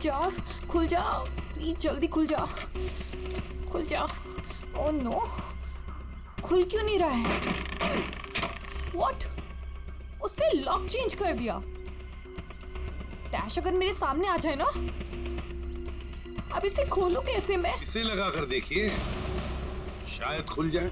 जा, खुल जा, प्लीज जल्दी खुल जा, खुल जा। ओह नो, खुल क्यों नहीं रहा है? व्हाट? उसने लॉक चेंज कर दिया। डैश अगर मेरे सामने आ जाए ना, अब इसे खोलूं कैसे मैं? इसे लगा कर देखिए, शायद खुल जाए।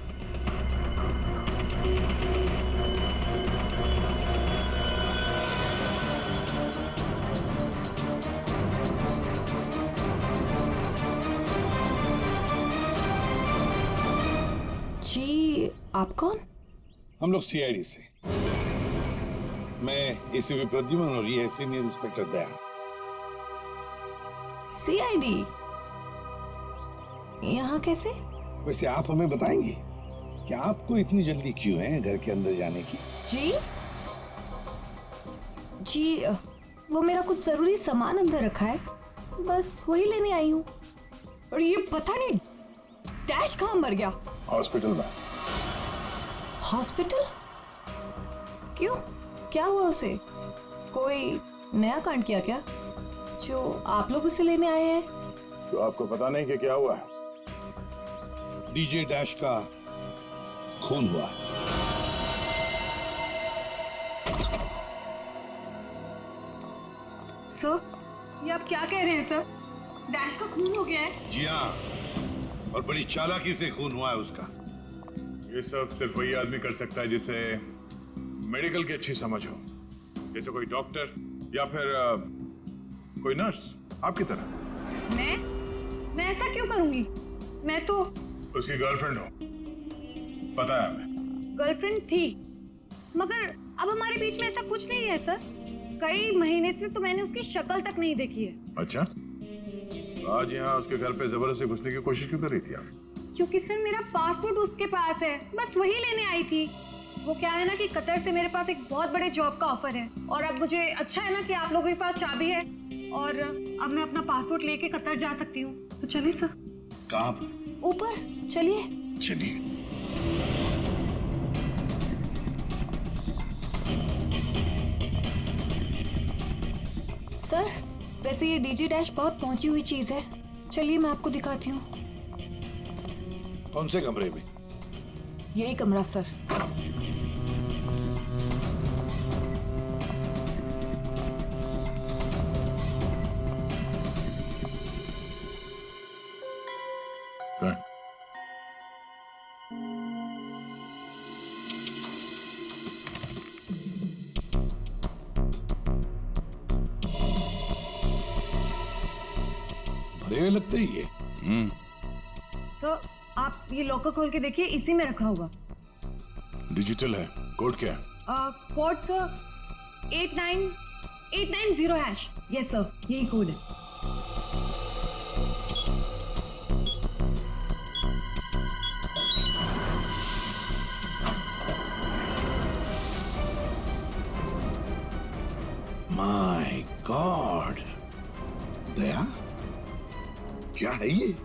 जी, आप कौन? हम लोग सीआईडी से। मैं एसीपी प्रद्युमन और ये है सीनियर इंस्पेक्टर दया। सीआईडी यहाँ कैसे? वैसे आप हमें बताएंगी कि आपको इतनी जल्दी क्यों है घर के अंदर जाने की? जी जी, वो मेरा कुछ जरूरी सामान अंदर रखा है, बस वही लेने आई हूँ। और ये पता नहीं डैश कहाँ मर गया? हॉस्पिटल में। हॉस्पिटल? क्यों, क्या हुआ उसे? कोई नया कांड किया क्या जो आप लोग उसे लेने आए हैं? तो आपको पता नहीं कि क्या हुआ है? डीजे डैश का खून हुआ। सर, ये आप क्या कह रहे हैं सर? डैश का खून हो गया है? जी हाँ, और बड़ी चालाकी से खून हुआ है उसका। ये सब सिर्फ वही आदमी कर सकता है जिसे मेडिकल की अच्छी समझ हो, जैसे कोई डॉक्टर या फिर कोई नर्स आपकी तरह। मैं ऐसा क्यों करूंगी? मैं तो उसकी गर्लफ्रेंड हो, पता है हमें। गर्लफ्रेंड थी, मगर अब हमारे बीच में ऐसा कुछ नहीं है सर। कई महीने से तो मैंने उसकी शक्ल तक नहीं देखी है। अच्छा, तो आज यहाँ उसके घर पे जबरदस्ती घुसने की कोशिश क्यों कर रही थी आप? क्योंकि सर मेरा पासपोर्ट उसके पास है, बस वही लेने आई थी। वो क्या है ना कि कतर से मेरे पास एक बहुत बड़े जॉब का ऑफर है, और अब मुझे अच्छा है ना कि आप लोगों के पास चाबी है, और अब मैं अपना पासपोर्ट लेके कतर जा सकती हूँ। तो चलिए सर। कहाँ पर? ऊपर चलिए। चलिए। सर, वैसे ये डीजे डैश बहुत पहुंची हुई चीज है, चलिए मैं आपको दिखाती हूँ। कौन से कमरे में? यही कमरा सर। भरे हुए लगते ही ये। सर, आप ये लॉकर खोल के देखिए, इसी में रखा होगा। डिजिटल है, कोड क्या है? Code sir 89890#। यस सर, यही कोड है। माय गॉड, दया, क्या है ये?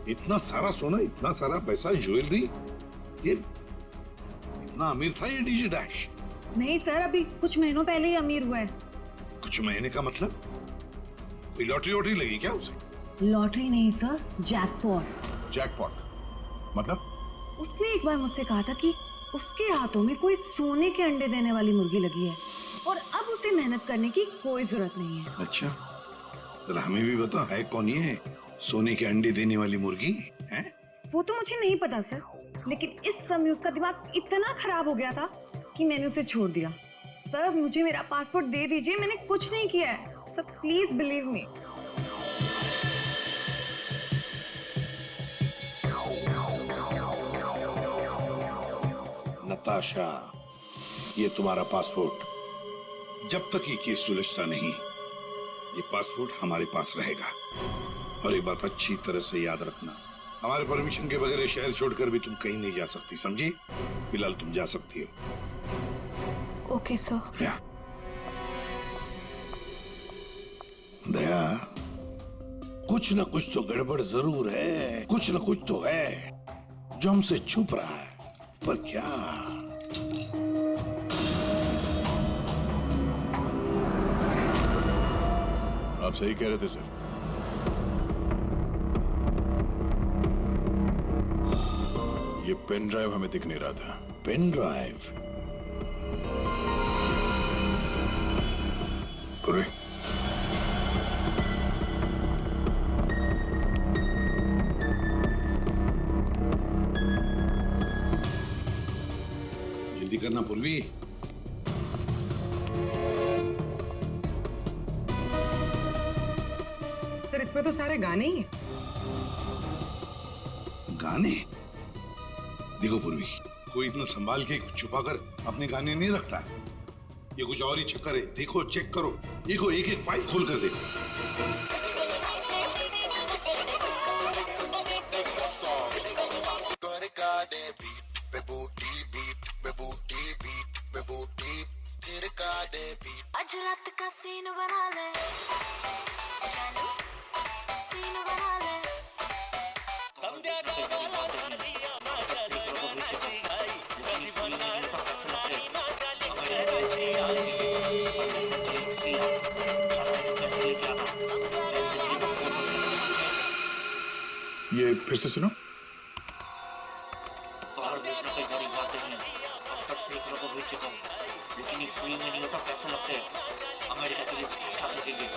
इतना सारा सोना, इतना सारा पैसा, ज्वेलरी, ये इतना अमीर था ये डीजे डैश? नहीं सर, अभी कुछ महीनों पहले ही अमीर हुआ है। कुछ महीने का मतलब? कोई लॉटरी वॉटरी लगी क्या उसे? लॉटरी नहीं सर, जैकपॉट। जैकपॉट मतलब? उसने एक बार मुझसे कहा था कि उसके हाथों में कोई सोने के अंडे देने वाली मुर्गी लगी है, और अब उसे मेहनत करने की कोई जरूरत नहीं है। अच्छा, जरा हमें भी बता, है कौन ये सोने के अंडे देने वाली मुर्गी है? वो तो मुझे नहीं पता सर, लेकिन इस समय उसका दिमाग इतना खराब हो गया था कि मैंने उसे छोड़ दिया। सर, मुझे मेरा पासपोर्ट दे दीजिए, मैंने कुछ नहीं किया है sir, please believe me. Natasha, ये तुम्हारा पासपोर्ट। जब तक ये केस सुलझता नहीं, ये पासपोर्ट हमारे पास रहेगा। और एक बात अच्छी तरह से याद रखना, हमारे परमिशन के बगैर शहर छोड़कर भी तुम कहीं नहीं जा सकती, समझी? फिलहाल तुम जा सकती हो। Okay sir. दया, कुछ न कुछ तो गड़बड़ जरूर है, कुछ न कुछ तो है जो हमसे छुप रहा है, पर क्या? आप सही कह रहे थे सर। पेन ड्राइव हमें दिख नहीं रहा था। Pen drive? पूर्वी, जल्दी करना पूर्वी। सर इसमें तो सारे गाने ही हैं। गाने? देखो पूर्वी, कोई इतना संभाल के छुपा कर अपने गाने नहीं रखता है। ये कुछ और ही चक्कर है। देखो, चेक करो, देखो, एक एक फाइल खोल कर देखो। आज रात का सीन बना ले, चलो सीन बना ले। ये फिर से सुनो। बाहर भेजना कोई बड़ी बात नहीं है। अब तक सैकड़ों को भेज चुका हूँ, लेकिन ये फ्री में नहीं होता, पैसे लगते हैं। अमेरिका के लिए 50 लाख लगेंगे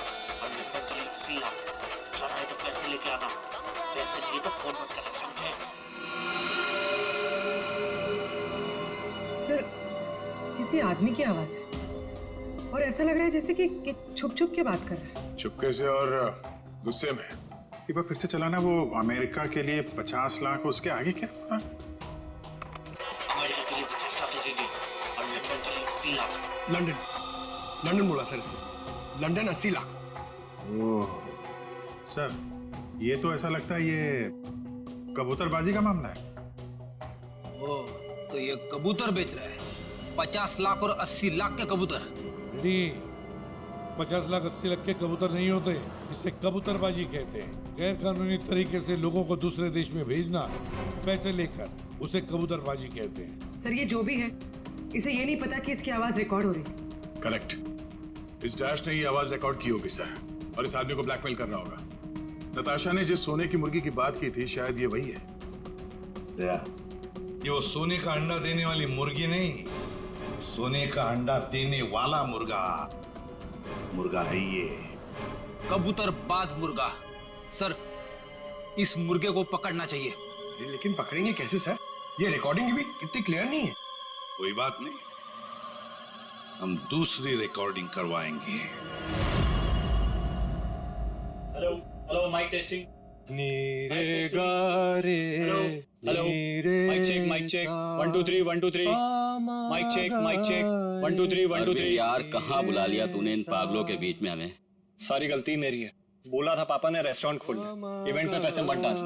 और लंदन के लिए 80 लाख। जाना है तो पैसे लेके आना, पैसे नहीं तो फोन मत करना, समझे? सर किसी आदमी की आवाज है और ऐसा लग रहा है जैसे कि छुप छुप के बात कर रहा है। चुपके से और गुस्से में। एक बार फिर से चलाना। वो अमेरिका के लिए 50 लाख, उसके आगे क्या? हाँ? अमेरिका के लिए 50 लाख लगेंगे और लंदन के लिए 80 लाख। लंदन बोला सर इसने। लंदन 80 लाख। ओह सर, ये तो ऐसा लगता है ये कबूतरबाजी का मामला है। ओ, तो ये कबूतर बेच रहा है। 50 लाख और 80 लाख के कबूतर। 50 लाख 80 लाख के कबूतर नहीं होते, इसे कबूतरबाजी कहते हैं। गैर कानूनी तरीके से लोगों को दूसरे देश में भेजना पैसे लेकर, उसे कबूतरबाजी कहते हैं। सर ये जो भी है, इसे ये नहीं पता कि इसकी आवाज रिकॉर्ड हो रही है। करेक्ट। इस डैश ने ये आवाज रिकॉर्ड की होगी सर, और इस आदमी को ब्लैकमेल कर रहा होगा। नताशा ने जिस सोने की मुर्गी की बात की थी, शायद ये वही है। ये वो सोने का अंडा देने वाली मुर्गी नहीं, सोने का अंडा देने वाला मुर्गा है ये। कबूतरबाज मुर्गा। सर इस मुर्गे को पकड़ना चाहिए। लेकिन पकड़ेंगे कैसे सर? ये रिकॉर्डिंग भी कितनी क्लियर नहीं है। कोई बात नहीं, हम दूसरी रिकॉर्डिंग करवाएंगे। Hello hello, mic testing. नीरे गारे, hello, mic check 1 2 3 1 2 3। Mic check 1 2 3 1 2 3। यार कहाँ बुला लिया तूने इन पागलों के बीच में हमें? सारी गलती मेरी है। बोला था पापा ने रेस्टोरेंट खोलना, इवेंट पे पैसे मत डाल।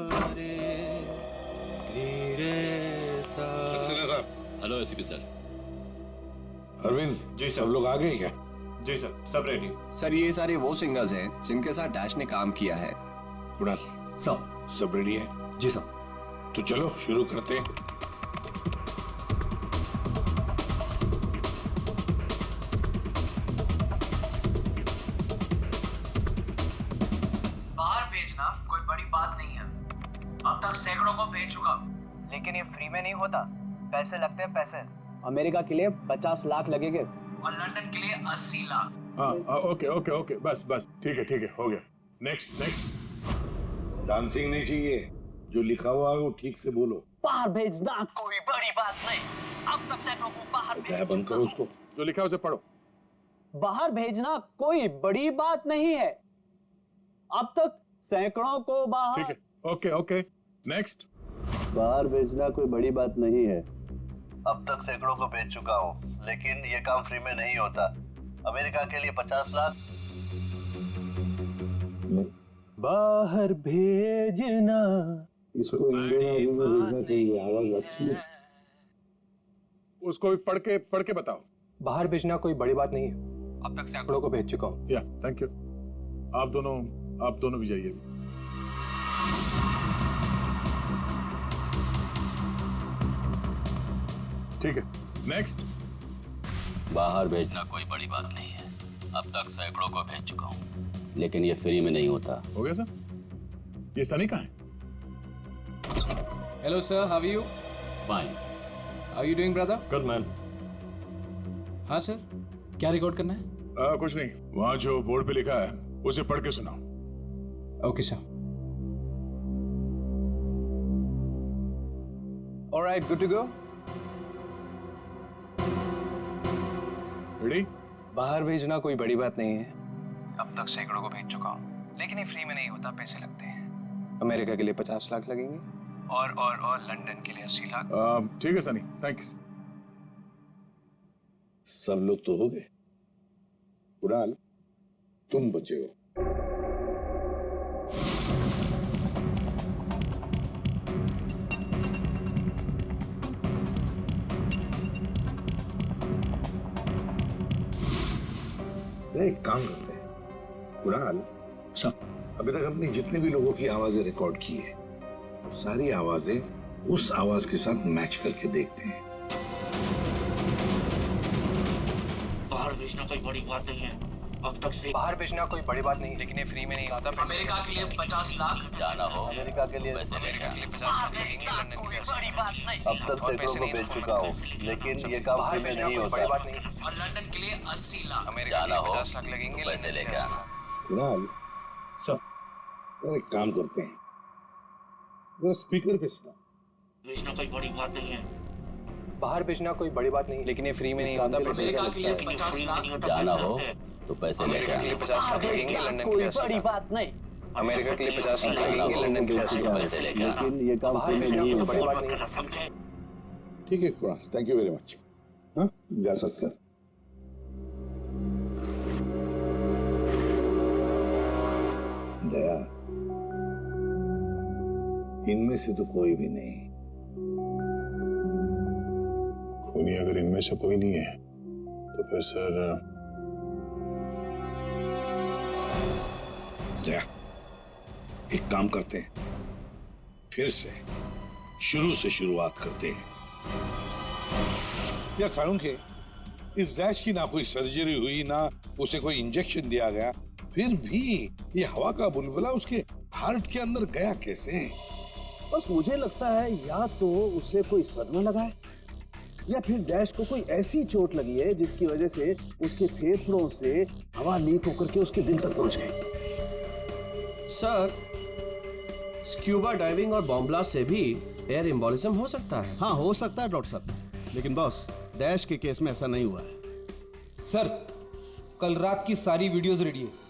सक्सेना साहब। Hello ACP sir. Arvind ji, सब लोग आ गए क्या? जी सर, सब रेडी। सर ये सारे वो सिंगर्स हैं जिनके साथ डैश ने काम किया है। कुणाल सर। सब रेडी है? जी सर। तो चलो शुरू करते हैं। बाहर भेजना कोई बड़ी बात नहीं है। अब तक सैकड़ों को भेज चुका, लेकिन ये फ्री में नहीं होता, पैसे लगते हैं, पैसे। अमेरिका के लिए 50 लाख लगेंगे और लंदन के लिए 80 लाख। हाँ, ओके ओके ओके, बस बस, ठीक है, हो गया। नेक्स्ट। डांसिंग नहीं चाहिए, जो लिखा हुआ है वो ठीक से बोलो। बाहर भेजना कोई बड़ी बात नहीं। अब तक सैकड़ों को बाहर क्या बंद करो उसको। जो लिखा है उसे पढ़ो। बाहर भेजना कोई बड़ी बात नहीं है। अब तक सैकड़ों को बाहर। ठीक है, ओके नेक्स्ट। बाहर भेजना कोई बड़ी बात नहीं है। अब तक सैकड़ों को भेज चुका हूँ, लेकिन ये काम फ्री में नहीं होता। अमेरिका के लिए 50 लाख। बाहर भेजना। इसको इंडियन में भेजना चाहिए, आवाज अच्छी है। उसको भी पढ़ के बताओ। बाहर भेजना कोई बड़ी बात नहीं है। अब तक सैकड़ों को भेज चुका हूँ। या थैंक यू। आप दोनों भी जाइए। ठीक है, नेक्स्ट। बाहर भेजना कोई बड़ी बात नहीं है। अब तक सैकड़ों को भेज चुका हूँ, लेकिन ये फ्री में नहीं होता। हो गया सर? ये सनी कहाँ है? Hello sir, how are you? Fine. How you doing, brother? Good man. हाँ सर, क्या रिकॉर्ड करना है? कुछ नहीं, वहां जो बोर्ड पे लिखा है उसे पढ़ के सुनाओ। Okay sir. All right, good to go. Ready? बाहर भेजना कोई बड़ी बात नहीं है। अब तक सैकड़ों को भेज चुका हूँ, लेकिन ये फ्री में नहीं होता, पैसे लगते हैं। अमेरिका के लिए 50 लाख लगेंगे और लंदन के लिए 80 लाख। ठीक है सनी, थैंक यू। सब लोग तो हो गए, उड़ाल तुम बचे हो। एक काम करते हैं, उड़ाल सब अभी तक अपनी जितने भी लोगों की आवाजें रिकॉर्ड की है, सारी आवाजें उस आवाज के साथ मैच करके देखते हैं। बाहर भेजना कोई बड़ी बात नहीं है। अब तक से बाहर भेजना कोई बड़ी बात नहीं, लेकिन ये फ्री में नहीं होता। अमेरिका के लिए 50 लाख जाना हो अमेरिका के लिए 50 लाख लगेंगे, लंदन के लिए 80 लाख। अब तक सैकड़ों को बेच चुका हूँ, लेकिन ये काम फ्री में नहीं होता। बात नहीं। और लंदन के लिए 80 लाख। अमेरिका के लिए 50 लाख लगेंगे, पैसे लंदन के लिए लेके 80 आना। लाख। उड़ाल सब एक काम करते हैं, वो स्पीकर पे सुना। भेजना कोई बड़ी बात नहीं है। बाहर भेजना कोई बड़ी बात नहीं, लेकिन ये फ्री में नहीं होता। अमेरिका के लिए 50 लाख। जाना हो तो पैसे लेके अमेरिका के लिए आना। 50 लाख लगेंगे, लंदन के लिए 80 लाख। बात नहीं। अमेरिका के लिए 50 लाख लगेंगे, लंदन के लिए 80 लाख। पैसे लेके आना। लेकिन ये काम फ्री में नहीं होता। बड़ी बात नहीं। समझे? ठीक है Kunal, thank you very much. हाँ, जा सकते हैं। दया, इनमें से तो कोई भी नहीं। खूनी अगर इनमें से कोई नहीं है तो फिर सर दया, एक काम करते हैं, फिर से शुरू से शुरुआत करते हैं। यार साळुंखे, इस डैश की ना कोई सर्जरी हुई, ना उसे कोई इंजेक्शन दिया गया, फिर भी ये हवा का बुलबुला उसके हार्ट के अंदर गया कैसे? बस मुझे लगता है या तो उसे कोई सदमा लगा है, या फिर डैश को कोई ऐसी चोट लगी है जिसकी वजह से उसके फेफड़ों से हवा लीक होकर के उसके दिल तक पहुंच गई। सर, स्क्यूबा डाइविंग और बॉम्ब ब्लास्ट से भी एयर एम्बोलिज्म हो सकता है। हाँ, हो सकता है डॉक्टर साहब, लेकिन बॉस डैश के केस में ऐसा नहीं हुआ है। सर, कल रात की सारी वीडियोस रेडी है।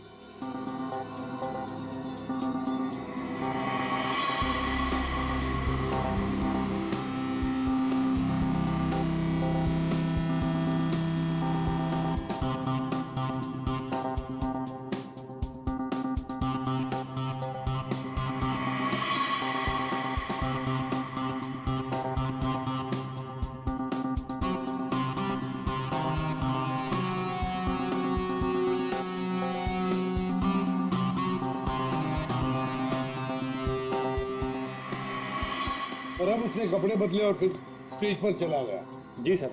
और अब उसने कपड़े बदले और फिर स्टेज पर चला गया। जी सर।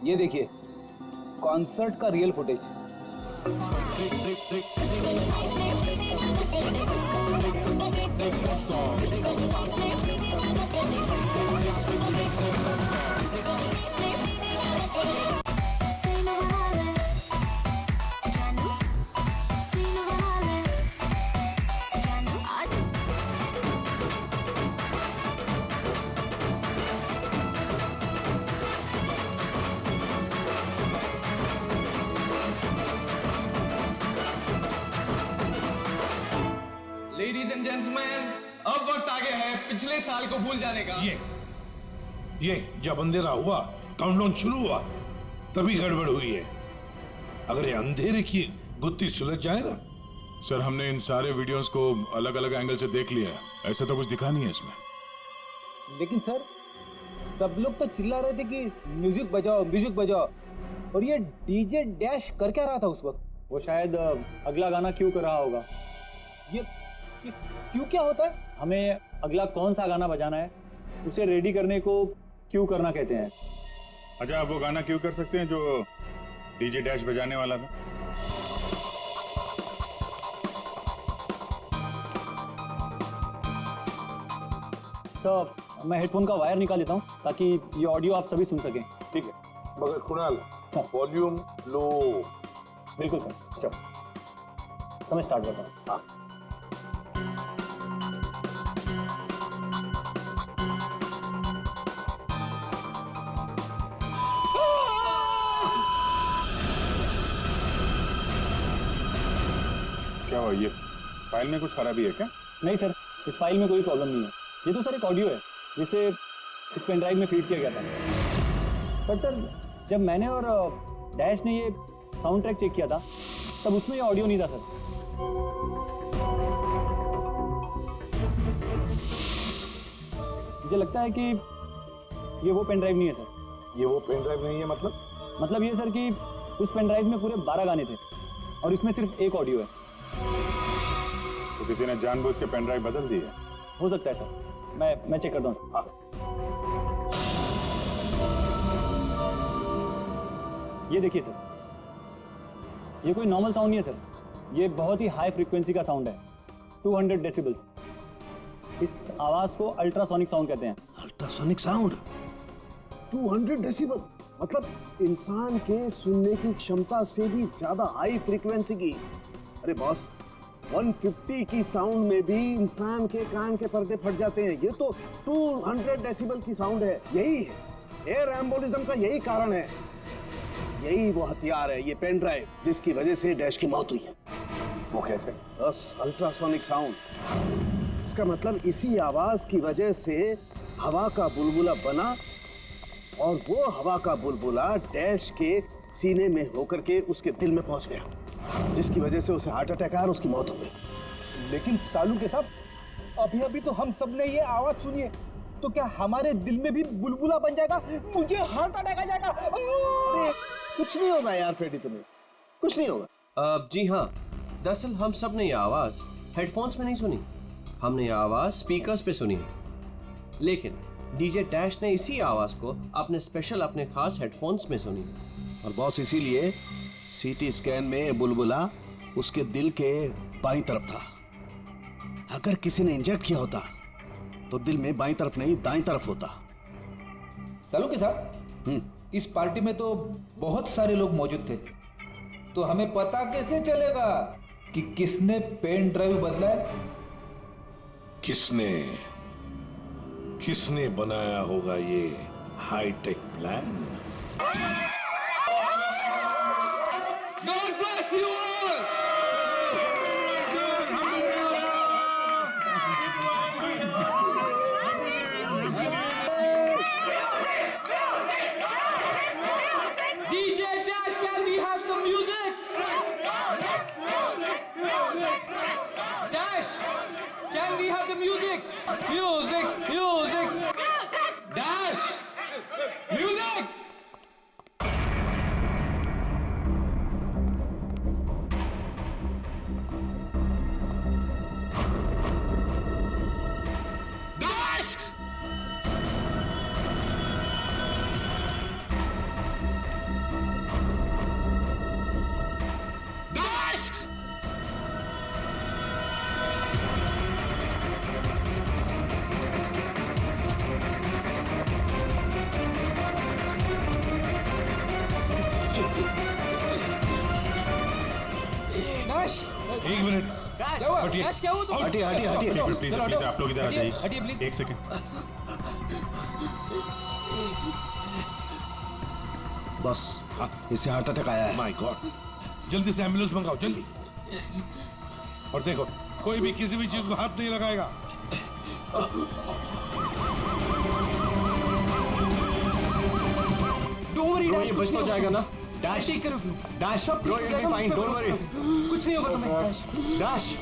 ये देखिए, कॉन्सर्ट का real footage. Ladies and gentleman, अब वक्त आ गया है पिछले साल को भूल जाने का। ये जब अंधेरा हुआ, काउंटडाउन शुरू हुआ, तभी गड़बड़ हुई है। अगर ये अंधेरे की गुत्थी सुलझ जाए ना। सर, हमने इन सारे वीडियोस को अलग अलग एंगल से देख लिया है, ऐसा तो कुछ दिखा नहीं है इसमें। लेकिन सर, सब लोग तो चिल्ला रहे थे कि म्यूजिक बजाओ, म्यूजिक बजाओ, और ये डीजे डैश कर क्या रहा था उस वक्त? वो शायद अगला गाना क्यों कर रहा होगा। ये क्यों क्या होता है? हमें अगला कौन सा गाना बजाना है, उसे रेडी करने को क्यों करना कहते हैं। अच्छा, आप वो गाना क्यों कर सकते हैं जो डीजे डैश बजाने वाला था? सर, मैं हेडफोन का वायर निकाल लेता हूँ ताकि ये ऑडियो आप सभी सुन सकें। ठीक है, मगर कुणाल वॉल्यूम लो। बिल्कुल सर। चलो समय स्टार्ट करता हूँ। हाँ। क्या हुआ, ये फाइल में कुछ खराबी है क्या? नहीं सर, इस फाइल में कोई प्रॉब्लम नहीं है। ये तो सर एक ऑडियो है जिसे इस पेन ड्राइव में फीड किया गया था। पर सर जब मैंने और डैश ने ये साउंड ट्रैक चेक किया था तब उसमें ये ऑडियो नहीं था सर। मुझे लगता है कि ये वो पेन ड्राइव नहीं है सर। ये वो पेन ड्राइव नहीं है मतलब ये सर कि उस पेन ड्राइव में पूरे 12 गाने थे और इसमें सिर्फ एक ऑडियो है। तो किसी ने जानबूझ के पेन ड्राइव बदल दी है? हो सकता है सर, मैं चेक करता हूँ। हाँ। ये देखिए सर, ये कोई नॉर्मल साउंड नहीं है सर, ये बहुत ही हाई फ्रीक्वेंसी का साउंड है, 200 डेसिबल्स। इस आवाज को अल्ट्रासोनिक साउंड कहते हैं। अल्ट्रासोनिक साउंड 200 डेसिबल, मतलब इंसान के सुनने की क्षमता से भी ज्यादा हाई फ्रीक्वेंसी की। अरे बॉस, 150 की साउंड में भी इंसान के कान के पर्दे फट जाते हैं। ये तो 200 डेसिबल की साउंड है। यही है एयर एम्बोलिज्म का, यही कारण है, यही वो हथियार है, ये पेन ड्राइव जिसकी वजह से डैश की मौत हुई है। वो कैसे? बस अल्ट्रासोनिक साउंड। इसका मतलब इसी आवाज की वजह से हवा का बुलबुला बना और वो हवा का बुलबुला डैश के सीने में होकर के उसके दिल में पहुंच गया, जिसकी वजह से उसे हार्ट अटैक आया और उसकी मौत हो गई। लेकिन सालू के साहब, अभी तो हम सब ने ये आवाज सुनी है, तो क्या हमारे दिल में भी बुलबुला बन जाएगा? मुझे हार्ट अटैक आ जाएगा। अरे कुछ नहीं होगा यार फ्रेडी, तुम्हें कुछ नहीं होगा। जी हाँ, दरअसल हम सब ने ये आवाज हेडफोन्स में नहीं सुनी, हमने ये आवाज स्पीकर्स पे सुनी है। लेकिन डीजे डैश ने इसी आवाज को अपने खास हेडफोन्स में सुनी। और बॉस इसीलिए सीटी स्कैन में बुलबुला उसके दिल के बाईं तरफ था। अगर किसी ने इंजेक्ट किया होता तो दिल में बाईं तरफ नहीं दाईं तरफ होता। सालू के साहब, इस पार्टी में तो बहुत सारे लोग मौजूद थे, तो हमें पता कैसे चलेगा कि किसने पेन ड्राइव बदला है? किसने बनाया होगा ये hi tech plan? God bless you all! DJ Dash, can we have some music? Dash, can we have the music? Music! Dash! Music! Dash! Dash! Dash! एक मिनट, Dash, क्या हुआ? प्लीज आप लोग इधर आ जाइए। एक सेकंड। बस इसे हार्ट अटैक आया है। माय गॉड, जल्दी से एम्बुलेंस मंगाओ, जल्दी। और देखो, कोई भी किसी भी चीज को हाथ नहीं लगाएगा। Don't worry, Dash, बच तो जाएगा ना? Dash, take care of you. Dash, bro, you'll be fine. Don't worry. कुछ नहीं होगा तुम्हें, Dash. Dash.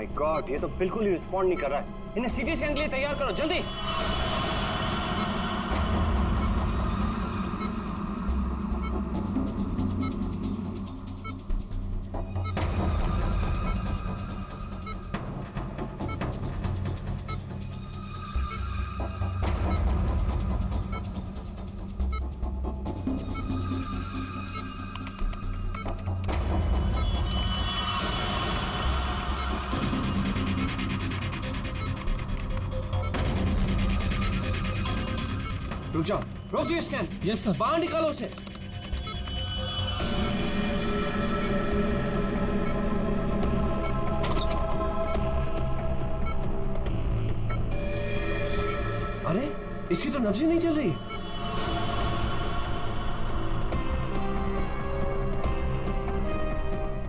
माय गॉड, ये तो बिल्कुल ही रिस्पॉन्ड नहीं कर रहा है। इन्हें सीटी स्कैन के लिए तैयार करो जल्दी। रुक जाओ, रोक दिए स्कैन। Yes sir. बाहर निकालो उसे। अरे इसकी तो नब्ज ही नहीं चल रही।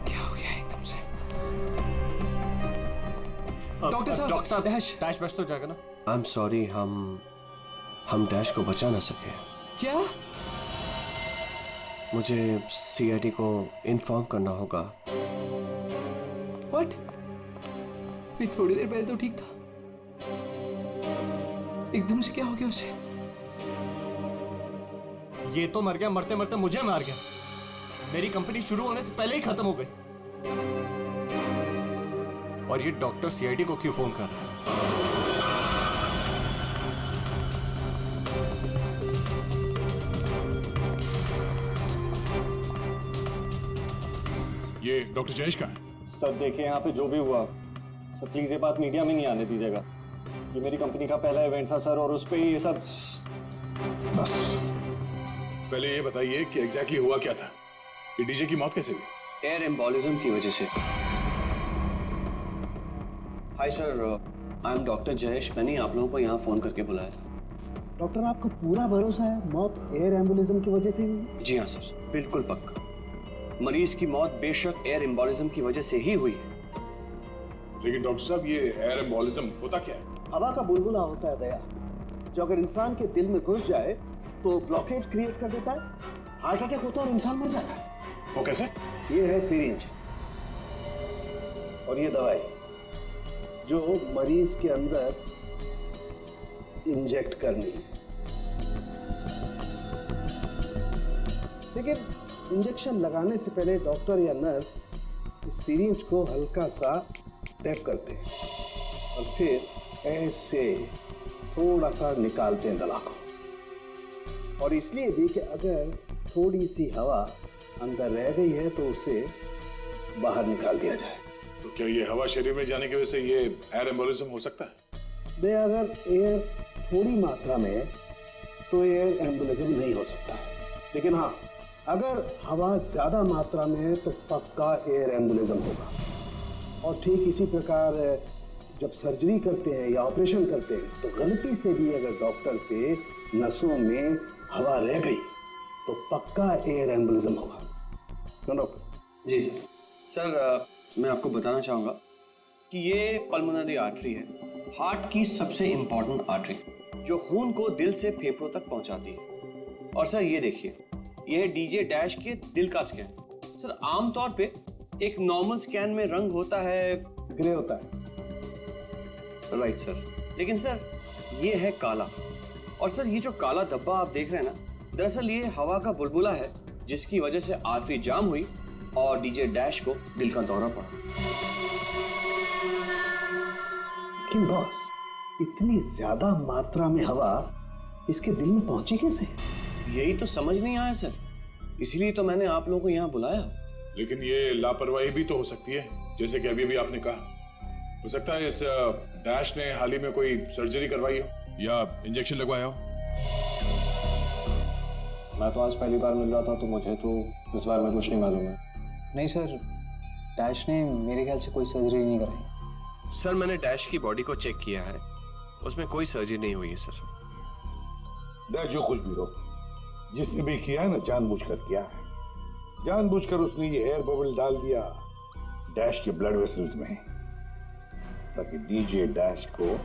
क्या हो गया एकदम से? डॉक्टर साहब डैश बच तो जाएगा ना? आई एम सॉरी, हम डैश को बचा ना सके। क्या? मुझे सीआईडी को इन्फॉर्म करना होगा। व्हाट? मैं थोड़ी देर पहले तो ठीक था, एकदम से क्या हो गया उसे? ये तो मर गया, मरते मरते मुझे मार गया। मेरी कंपनी शुरू होने से पहले ही खत्म हो गई। और ये डॉक्टर सीआईडी को क्यों फोन कर रहा है? ये डॉक्टर जयेश का है? सर देखिए, यहाँ पे जो भी हुआ सर, प्लीज ये बात मीडिया में नहीं आने दीजिएगा। ये मेरी कंपनी का पहला इवेंट था सर, और उस पे ये सब। बस पहले ये बताइए कि एग्जैक्टली हुआ क्या था? ये डीजे की मौत कैसे हुई? एयर एम्बोलिज्म की वजह से। Hi sir, I am doctor Jayesh. मैंने आप लोगों को यहाँ फोन करके बुलाया था। डॉक्टर, आपको पूरा भरोसा है मौत एयर एम्बुलिज्म की वजह से हुई? जी हाँ सर, बिल्कुल पक्का। मरीज की मौत बेशक एयर एम्बोलिज्म की वजह से ही हुई है। लेकिन डॉक्टर साहब, ये एयर एम्बोलिज्म होता क्या है? हवा का बुलबुला होता है दया, जो अगर इंसान के दिल में घुस जाए तो ब्लॉकेज क्रिएट कर देता है, हार्ट अटैक होता है और इंसान मर जाता है। वो कैसे? ये है सिरिंज और ये दवाई जो मरीज के अंदर इंजेक्ट करनी है। लेकिन इंजेक्शन लगाने से पहले डॉक्टर या नर्स इस सिरिंज को हल्का सा टैप करते हैं और फिर ऐसे थोड़ा सा निकालते हैं दवा को। और इसलिए भी कि अगर थोड़ी सी हवा अंदर रह गई है तो उसे बाहर निकाल दिया जाए। तो क्या ये हवा शरीर में जाने की वजह से ये एयर एम्बोलिज्म हो सकता है? अगर एयर थोड़ी मात्रा में है तो एयर एम्बुलिज्म नहीं हो सकता है, लेकिन हाँ, अगर हवा ज्यादा मात्रा में है तो पक्का एयर एम्बुलिज्म होगा। और ठीक इसी प्रकार जब सर्जरी करते हैं या ऑपरेशन करते हैं तो गलती से भी अगर डॉक्टर से नसों में हवा रह गई तो पक्का एयर एम्बुलिज्म होगा। डॉक्टर जी सर। सर मैं आपको बताना चाहूँगा कि ये पल्मोनरी आर्टरी है, हार्ट की सबसे इम्पॉर्टेंट आर्टरी, जो खून को दिल से फेफड़ों तक पहुँचाती है। और सर ये देखिए, ये है डीजे डैश के दिल का स्कैन। सर आमतौर पे एक नॉर्मल स्कैन में रंग होता है, ग्रे होता है। राइट सर, लेकिन सर ये है काला। और सर ये जो काला धब्बा आप देख रहे हैं ना, दरअसल ये हवा का बुलबुला है जिसकी वजह से आर्टरी जाम हुई और डीजे डैश को दिल का दौरा पड़ा। लेकिन बॉस, इतनी ज्यादा मात्रा में हवा इसके दिल में पहुंची कैसे? यही तो समझ नहीं आया सर, इसलिए तो मैंने आप लोगों को यहाँ बुलाया। लेकिन ये लापरवाही भी तो हो सकती है, जैसे कि अभी भी आपने कहा। हो सकता है इस डैश ने हाल ही में कोई सर्जरी करवाई हो या इंजेक्शन लगवाया हो। मैं तो आज पहली बार मिल रहा था, तो मुझे तो इस बारे में कुछ नहीं मालूम है। नहीं सर, डैश ने मेरे ख्याल से कोई सर्जरी नहीं कराई। सर मैंने डैश की बॉडी को चेक किया है, उसमें कोई सर्जरी नहीं हुई है सर। डैश जो कुछ भी हो, जिसने भी किया है ना, जानबूझकर किया है। जानबूझकर उसने ये एयर बबल डाल दिया डैश के ब्लड वेसल्स में, ताकि डीजे डैश को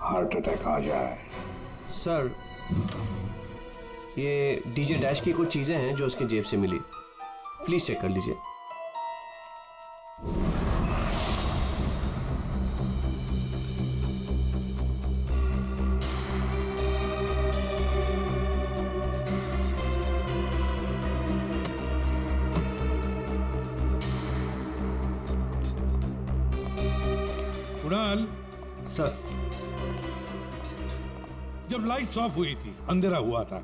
हार्ट अटैक आ जाए। सर ये डीजे डैश की कुछ चीजें हैं जो उसके जेब से मिली, प्लीज चेक कर लीजिए। कुणाल, सर, जब लाइट्स ऑफ हुई थी, अंधेरा हुआ था,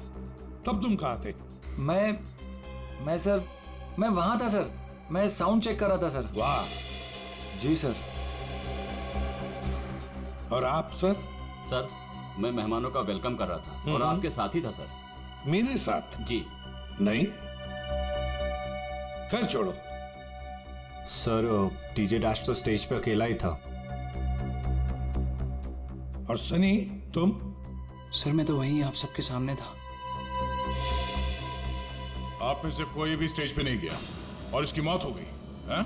तब तुम कहाँ थे? मैं सर, मैं वहां था सर। मैं साउंड चेक कर रहा था सर। वाह। जी सर। और आप सर? सर, मैं मेहमानों का वेलकम कर रहा था और आपके साथ ही था सर। मेरे साथ? जी। नहीं, खैर छोड़ो। सर, डीजे डैश तो स्टेज पे अकेला ही था। और सनी, तुम? सर, मैं तो वहीं आप सबके सामने था। आप में से कोई भी स्टेज पे नहीं गया और इसकी मौत हो गई है?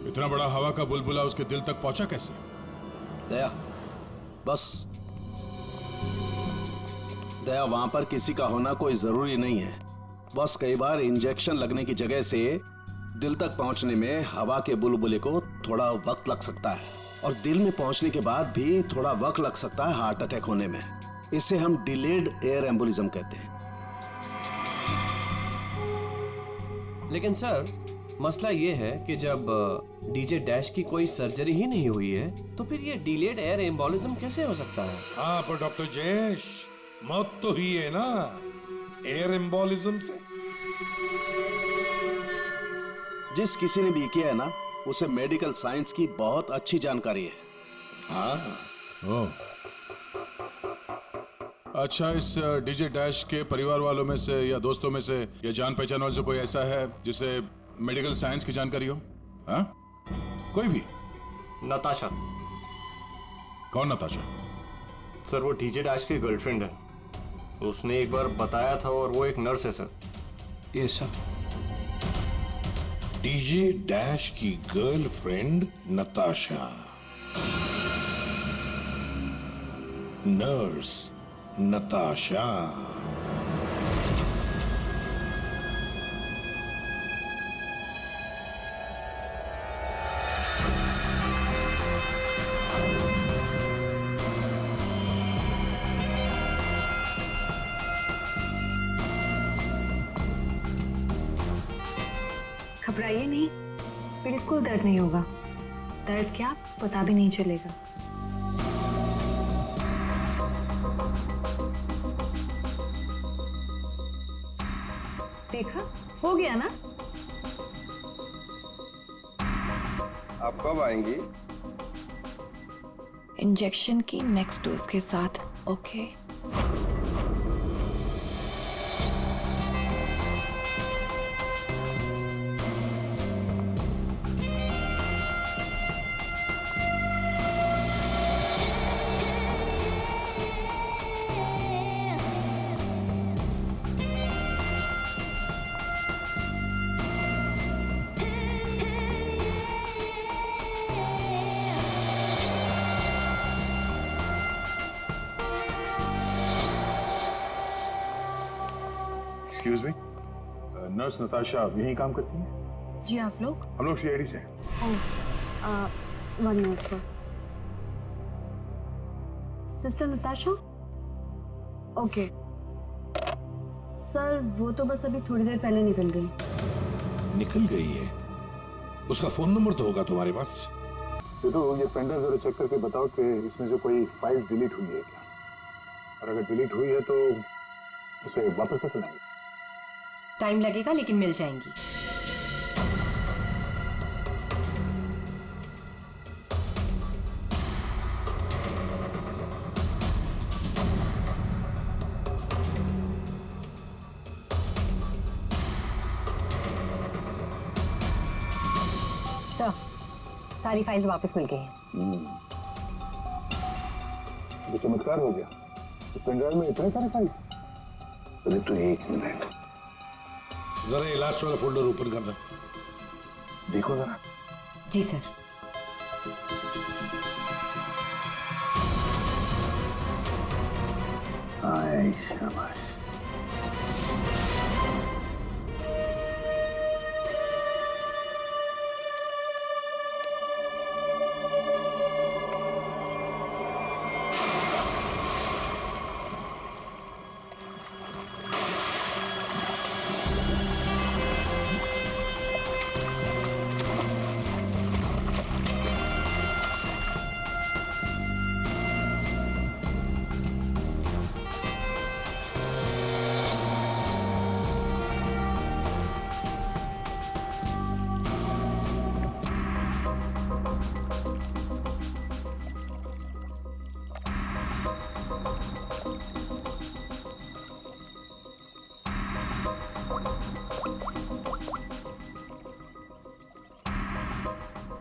इतना बड़ा हवा का बुलबुला उसके दिल तक पहुंचा कैसे? दया, बस दया, वहां पर किसी का होना कोई जरूरी नहीं है। बस कई बार इंजेक्शन लगने की जगह से दिल तक पहुंचने में हवा के बुलबुले को थोड़ा वक्त लग सकता है, और दिल में पहुंचने के बाद भी थोड़ा वक्त लग सकता है हार्ट अटैक होने में। इसे हम डिलेड एयर एम्बोलिज्म कहते हैं। लेकिन सर, मसला ये है कि जब डीजे डैश की कोई सर्जरी ही नहीं हुई है तो फिर ये डिलेड एयर एम्बोलिज्म कैसे हो सकता है? हाँ, पर डॉक्टर जयेश, मौत तो ही है ना एयर एम्बोलिज्म से। जिस किसी ने भी किया है ना, उसे मेडिकल साइंस की बहुत अच्छी जानकारी है। हाँ। ओह। अच्छा, इस डीजे डैश के परिवार वालों में से या दोस्तों में से या जान पहचान वालों से कोई ऐसा है जिसे मेडिकल साइंस की जानकारी हो? हाँ? कोई भी? नताशा। कौन नताशा? सर, वो डीजे डैश की गर्लफ्रेंड है। उसने एक बार बताया था और वो एक नर्स है sir. Yes sir. DJ dash की गर्लफ्रेंड नताशा, नर्स नताशा। घबराइए नहीं, बिल्कुल दर्द नहीं होगा। दर्द क्या, पता भी नहीं चलेगा। देखा, हो गया ना? आप कब आएंगी? इंजेक्शन की नेक्स्ट डोज के साथ। Okay. Excuse me, nurse Natasha यहीं काम करती है? जी, आप लोग? हम लोग सीआईडी से। One minute sir. Sister Natasha? Okay sir, वो तो बस अभी थोड़ी देर पहले निकल गई। निकल गई है? उसका फोन नंबर तो होगा तुम्हारे पास? ये पेंड्राइव जरा चेक करके बताओ कि इसमें जो कोई फाइल्स डिलीट हुई है क्या, और अगर डिलीट हुई है तो उसे वापस कैसे लाएंगे? टाइम लगेगा लेकिन मिल जाएंगी। तो सारी फाइल्स वापस मिल गई हैं। तो चमत्कार हो गया। इस पेनड्राइव में इतने सारे फाइल्स। अरे तो एक मिनट, जरा ये लास्ट वाला फोल्डर ओपन करना। देखो जरा। जी सर। आए, शाबाश।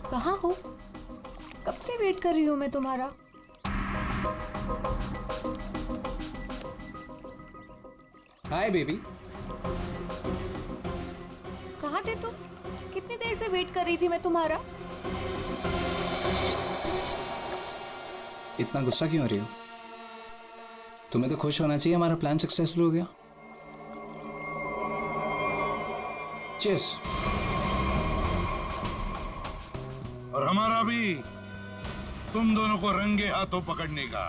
कहाँ हो? कब से वेट कर रही हूँ मैं तुम्हारा। Hi baby. कहाँ थे तुम? कितनी देर से वेट कर रही थी मैं तुम्हारा। इतना गुस्सा क्यों हो रही हो? तुम्हें तो खुश होना चाहिए, हमारा प्लान सक्सेसफुल हो गया। चीयर्स। और हमारा भी तुम दोनों को रंगे हाथों पकड़ने का।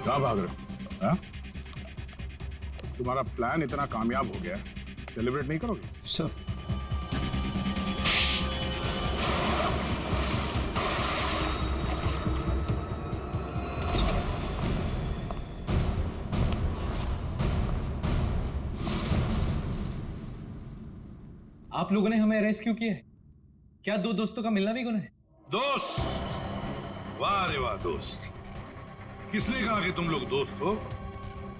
कहाँ भाग रहे हो? हाँ? तुम्हारा प्लान इतना कामयाब हो गया, सेलिब्रेट नहीं करोगे? सर आप लोगों ने हमें अरेस्ट क्यों किया है? क्या दो दोस्तों का मिलना भी गुनाह है? दोस्त? वाह रे वाह दोस्त। किसने कहा कि तुम लोग दोस्त हो?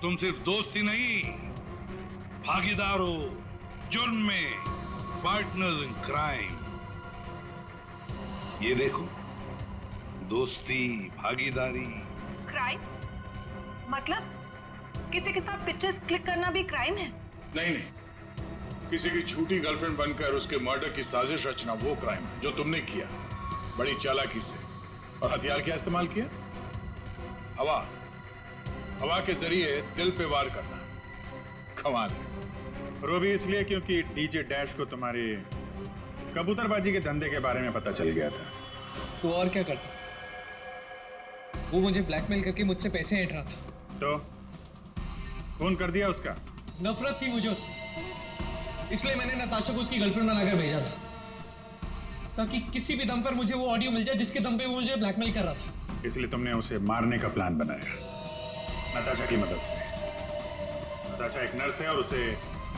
तुम सिर्फ दोस्त ही नहीं, भागीदार हो जुर्म में, पार्टनर्स इन क्राइम। ये देखो, दोस्ती, भागीदारी। क्राइम? मतलब किसी के साथ पिक्चर्स क्लिक करना भी क्राइम है? नहीं नहीं, किसी की झूठी गर्लफ्रेंड बनकर उसके मर्डर की साजिश रचना वो क्राइम है जो तुमने किया, बड़ी चालाकी से। और हथियार क्या इस्तेमाल किया? हवा। हवा के जरिए दिल पे वार करना। कमाल है। और वो भी इसलिए क्योंकि डीजे डैश को तुम्हारी कबूतरबाजी के धंधे के बारे में पता चल गया था। तो और क्या करता? वो मुझे ब्लैकमेल करके मुझसे पैसे ऐंठ रहा था। तो फोन कर दिया उसका? नफरत थी मुझे उससे, इसलिए मैंने नताशा को उसकी गर्लफ्रेंड बनाकर भेजा था, ताकि किसी भी दम पर मुझे वो ऑडियो मिल जाए जिसके दम पे वो मुझे ब्लैकमेल कर रहा था। इसलिए तुमने उसे मारने का प्लान बनाया नताशा की मदद से। नताशा एक नर्स है और उसे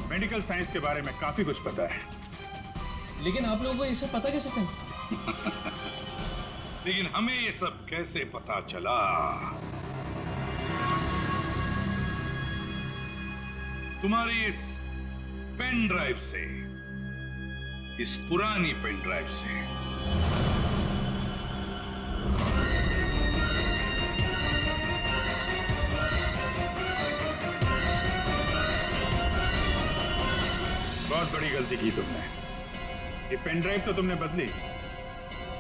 मेडिकल साइंस के बारे में काफी कुछ पता है। लेकिन आप लोगों को ये सब पता कैसे था? लेकिन हमें ये सब कैसे पता चला? तुम्हारी इस पेन ड्राइव से, इस पुरानी पेन ड्राइव से। बहुत बड़ी गलती की तुमने। ये पेन ड्राइव तो तुमने बदली,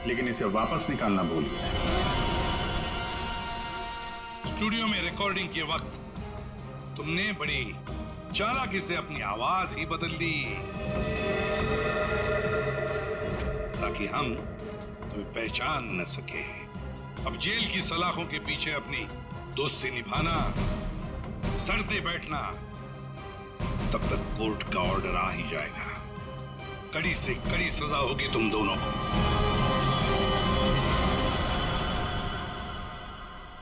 लेकिन इसे वापस निकालना भूल गए। स्टूडियो में रिकॉर्डिंग के वक्त तुमने बड़ी चालाकी से अपनी आवाज ही बदल दी, ताकि हम तुम्हें पहचान न सके। अब जेल की सलाखों के पीछे अपनी दोस्ती निभाना, सड़ते बैठना, तब तक कोर्ट का ऑर्डर आ ही जाएगा। कड़ी से कड़ी सजा होगी तुम दोनों को।